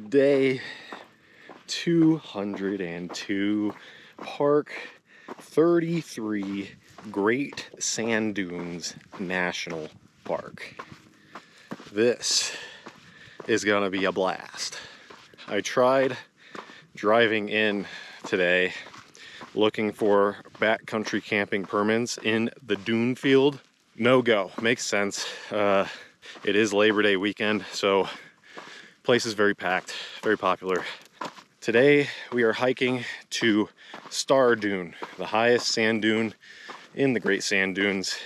Day 202, Park 33, Great Sand Dunes National Park. This is gonna be a blast. I tried driving in today looking for backcountry camping permits in the Dune Field. No go. Makes sense. It is Labor Day weekend, so place is very packed, very popular. Today we are hiking to Star Dune, the highest sand dune in the Great Sand Dunes.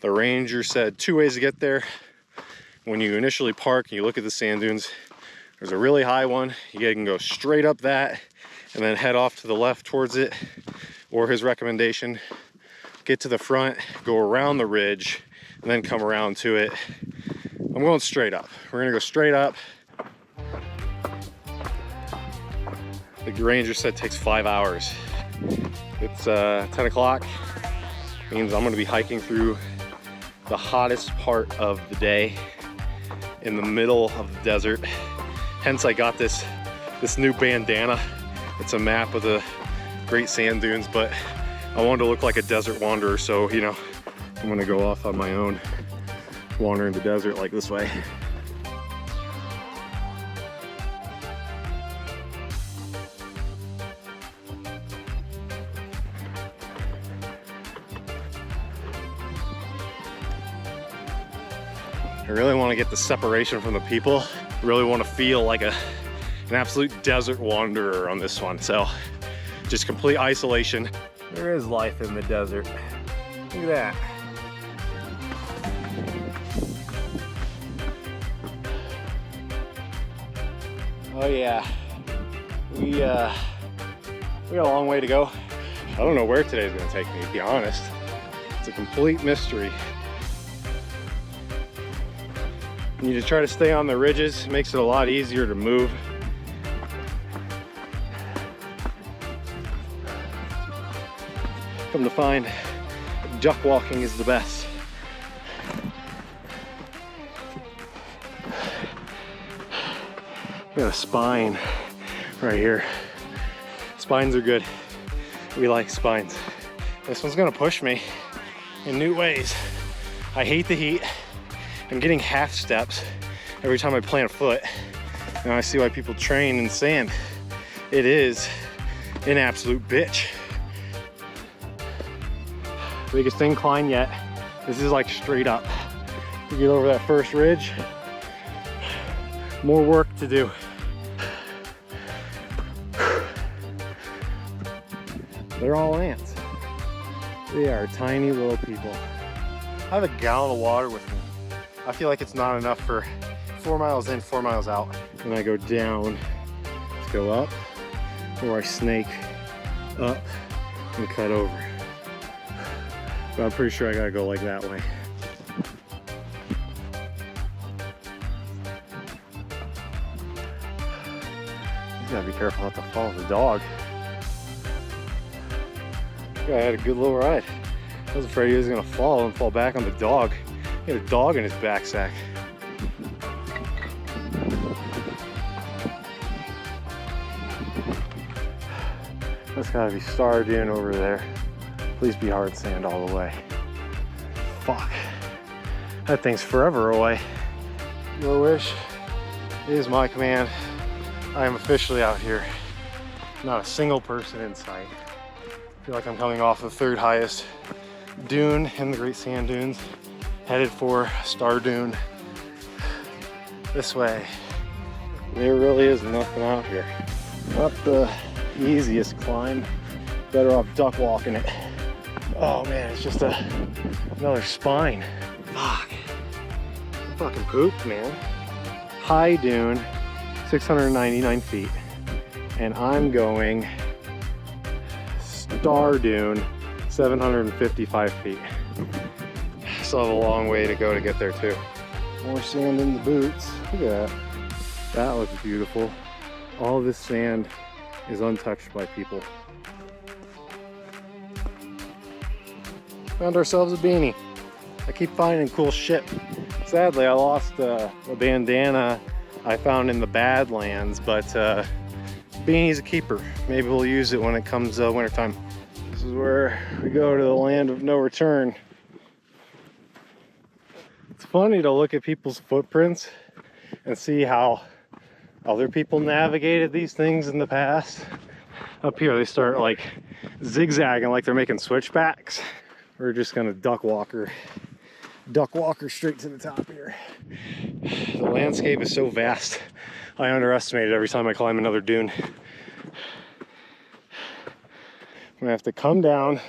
The ranger said 2 ways to get there. When you initially park and you look at the sand dunes, there's a really high one. You can go straight up that and then head off to the left towards it. Or his recommendation, get to the front, go around the ridge, and then come around to it. I'm going straight up. We're gonna go straight up. The ranger said it takes 5 hours. It's 10 o'clock. Means I'm gonna be hiking through the hottest part of the day in the middle of the desert. Hence I got this new bandana. It's a map of the Great Sand Dunes, but I wanted to look like a desert wanderer, so you know, I'm gonna go off on my own, wandering the desert like this way. I really want to get the separation from the people. I really want to feel like an absolute desert wanderer on this one. So just complete isolation. There is life in the desert. Look at that. Oh yeah, we got a long way to go. I don't know where today's gonna take me, to be honest. It's a complete mystery. You need to try to stay on the ridges. It makes it a lot easier to move. Come to find, duck walking is the best. Got a spine right here. Spines are good. We like spines. This one's gonna push me in new ways. I hate the heat. I'm getting half steps every time I plant a foot. Now I see why people train in sand. It is an absolute bitch. Biggest incline yet. This is like straight up. You get over that first ridge, more work to do. They're all ants. They are tiny little people. I have a gallon of water with me. I feel like it's not enough for 4 miles in, 4 miles out. And I go down to go up, or I snake up and cut over. But I'm pretty sure I gotta go like that way. You gotta be careful not to follow the dog. I had a good little ride. I was afraid he was gonna fall and fall back on the dog. He had a dog in his back sack. That's gotta be Star Dune over there. Please be hard sand all the way. Fuck. That thing's forever away. Your wish is my command. I am officially out here. Not a single person in sight. I feel like I'm coming off the third highest dune in the Great Sand Dunes, headed for Star Dune. This way. There really is nothing out here. Not the easiest climb. Better off duck walking it. Oh man, it's just another spine. Fuck. I'm fucking pooped, man. High dune, 699 feet. And I'm going Star Dune, 755 feet. Still have a long way to go to get there too. More sand in the boots. Look at that. That looks beautiful. All this sand is untouched by people. Found ourselves a beanie. I keep finding cool shit. Sadly, I lost a bandana I found in the Badlands, but beanie's a keeper. Maybe we'll use it when it comes wintertime. This is where we go to the land of no return. It's funny to look at people's footprints and see how other people navigated these things in the past. Up here they start like zigzagging like they're making switchbacks. We're just gonna duck walker straight to the top here. The landscape is so vast, I underestimate it every time I climb another dune. I'm gonna have to come down,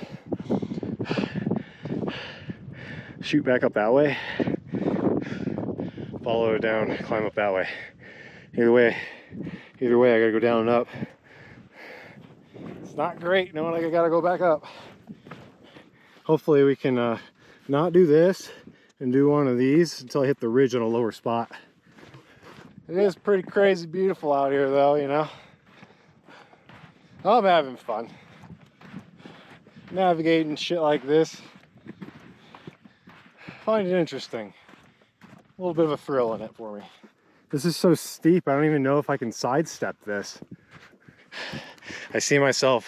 shoot back up that way, follow it down, climb up that way. Either way I gotta go down and up. It's not great knowing I gotta go back up. Hopefully we can not do this and do one of these until I hit the ridge on a lower spot. It is pretty crazy beautiful out here though, you know. I'm having fun navigating shit like this. Find it interesting. A little bit of a thrill in it for me. This is so steep, I don't even know if I can sidestep this. I see myself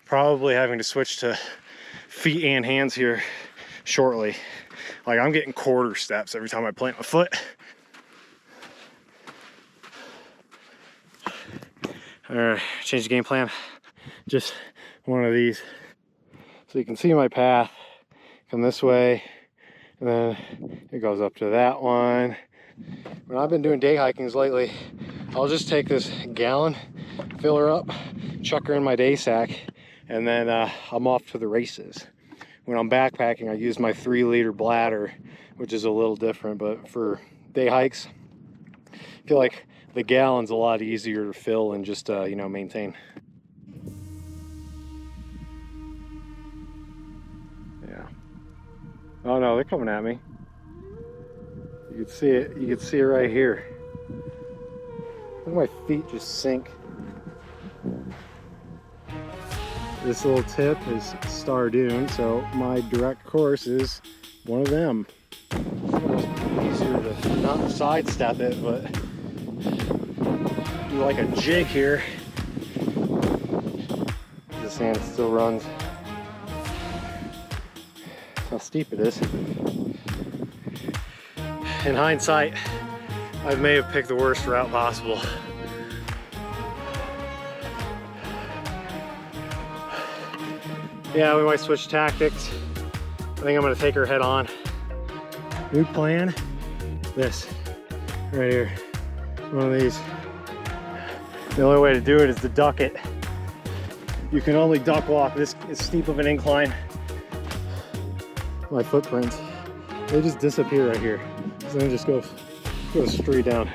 probably having to switch to feet and hands here shortly. Like I'm getting quarter steps every time I plant my foot. All right, change the game plan. Just one of these. So you can see my path. Come this way, and then it goes up to that one. When I've been doing day hikings lately, I'll just take this gallon, fill her up, chuck her in my day sack, and then I'm off to the races. When I'm backpacking, I use my 3-liter bladder, which is a little different, but for day hikes, I feel like the gallon's a lot easier to fill and just, you know, maintain. Yeah. Oh no, they're coming at me. You can see it. You can see it right here. Look at my feet just sink. This little tip is Star Dune, so my direct course is one of them. It's easier to not sidestep it, but do like a jig here. The sand still runs. How steep it is. In hindsight, I may have picked the worst route possible. Yeah, we might switch tactics. I think I'm gonna take her head on. New plan, this, right here. One of these. The only way to do it is to duck it. You can only duck walk this steep of an incline. My footprints, they just disappear right here. So then just goes straight down.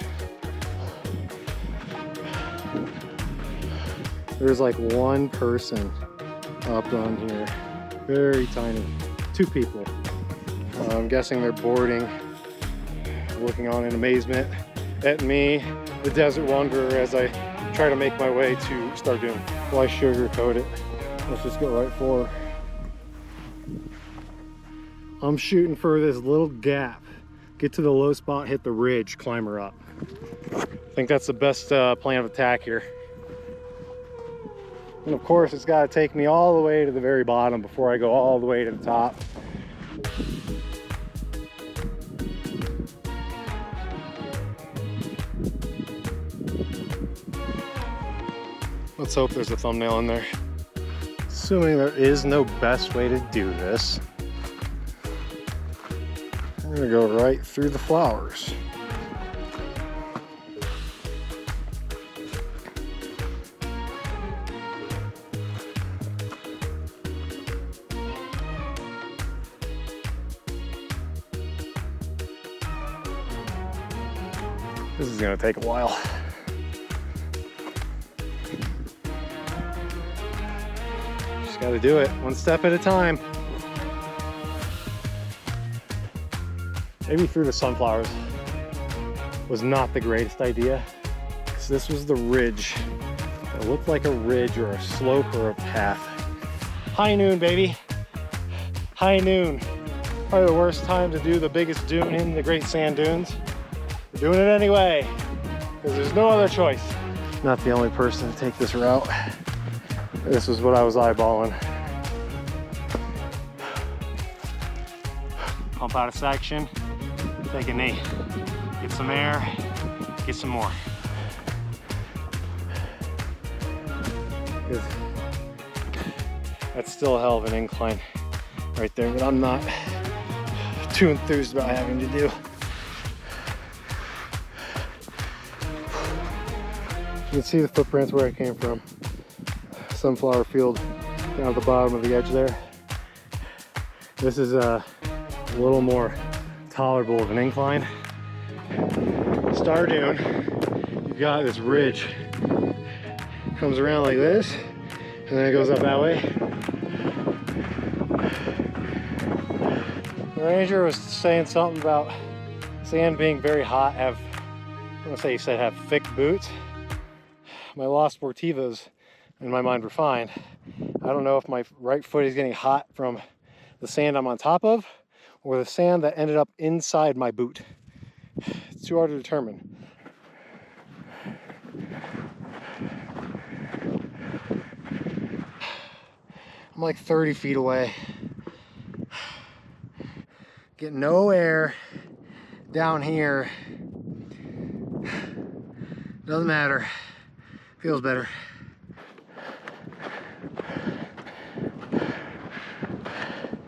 There's like one person up on here, very tiny, 2 people. I'm guessing they're boarding, looking on in amazement at me, the desert wanderer, as I try to make my way to Star Dune. Why sugarcoat it? Let's just go right for her. I'm shooting for this little gap. Get to the low spot, hit the ridge, climb her up. I think that's the best plan of attack here. And of course, it's got to take me all the way to the very bottom before I go all the way to the top. Let's hope there's a thumbnail in there. Assuming there is no best way to do this, I'm gonna go right through the flowers. This is gonna take a while. Just gotta do it one step at a time. Maybe through the sunflowers was not the greatest idea, because this was the ridge. It looked like a ridge or a slope or a path. High noon, baby. High noon. Probably the worst time to do the biggest dune in the Great Sand Dunes. We're doing it anyway. because there's no other choice. Not the only person to take this route. This is what I was eyeballing. Pump out a section, take a knee, get some air, get some more. That's still a hell of an incline right there, but I'm not too enthused about having to do. You can see the footprints where I came from. Sunflower field down at the bottom of the edge there. This is a little more tolerable of an incline. Star Dune, you've got this ridge. Comes around like this, and then it goes up that way. The ranger was saying something about sand being very hot. I want to say he said have thick boots. My Lost Sportivos in my mind were fine. I don't know if my right foot is getting hot from the sand I'm on top of or the sand that ended up inside my boot. It's too hard to determine. I'm like 30 feet away. Get no air down here. Doesn't matter. Feels better.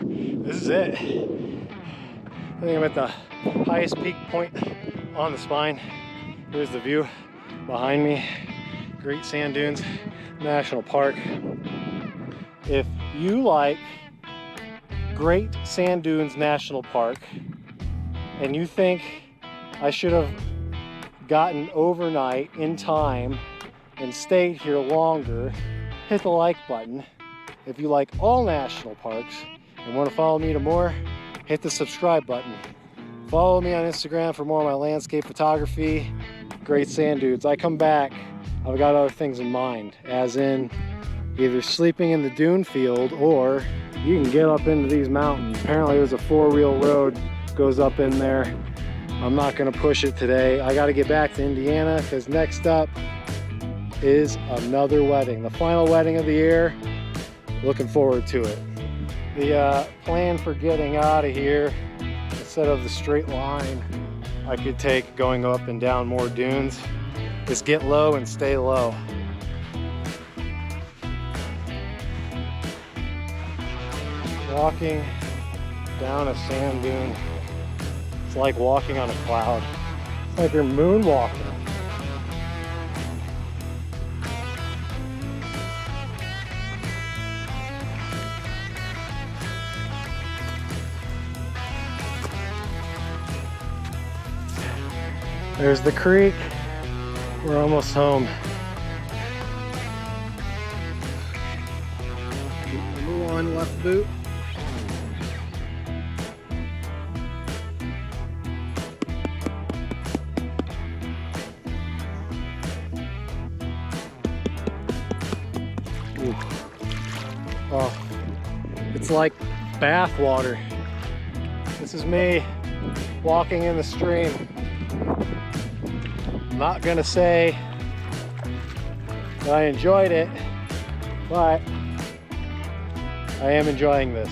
This is it. I think I'm at the highest peak point on the spine. Here's the view behind me. Great Sand Dunes National Park. If you like Great Sand Dunes National Park and you think I should have gotten overnight in time and stayed here longer, hit the like button. If you like all national parks and want to follow me to more, hit the subscribe button. Follow me on Instagram for more of my landscape photography. Great Sand Dunes. I come back, I've got other things in mind, as in either sleeping in the Dune Field or you can get up into these mountains. Apparently there's a 4-wheel road goes up in there. I'm not gonna push it today. I gotta get back to Indiana because next up is another wedding. The final wedding of the year. Looking forward to it. The plan for getting out of here, instead of the straight line I could take going up and down more dunes, is get low and stay low. Walking down a sand dune, it's like walking on a cloud. It's like you're moonwalking. There's the creek. We're almost home. Number 1, left boot. Ooh. Oh, it's like bath water. This is me walking in the stream. I'm not gonna say that I enjoyed it, but I am enjoying this.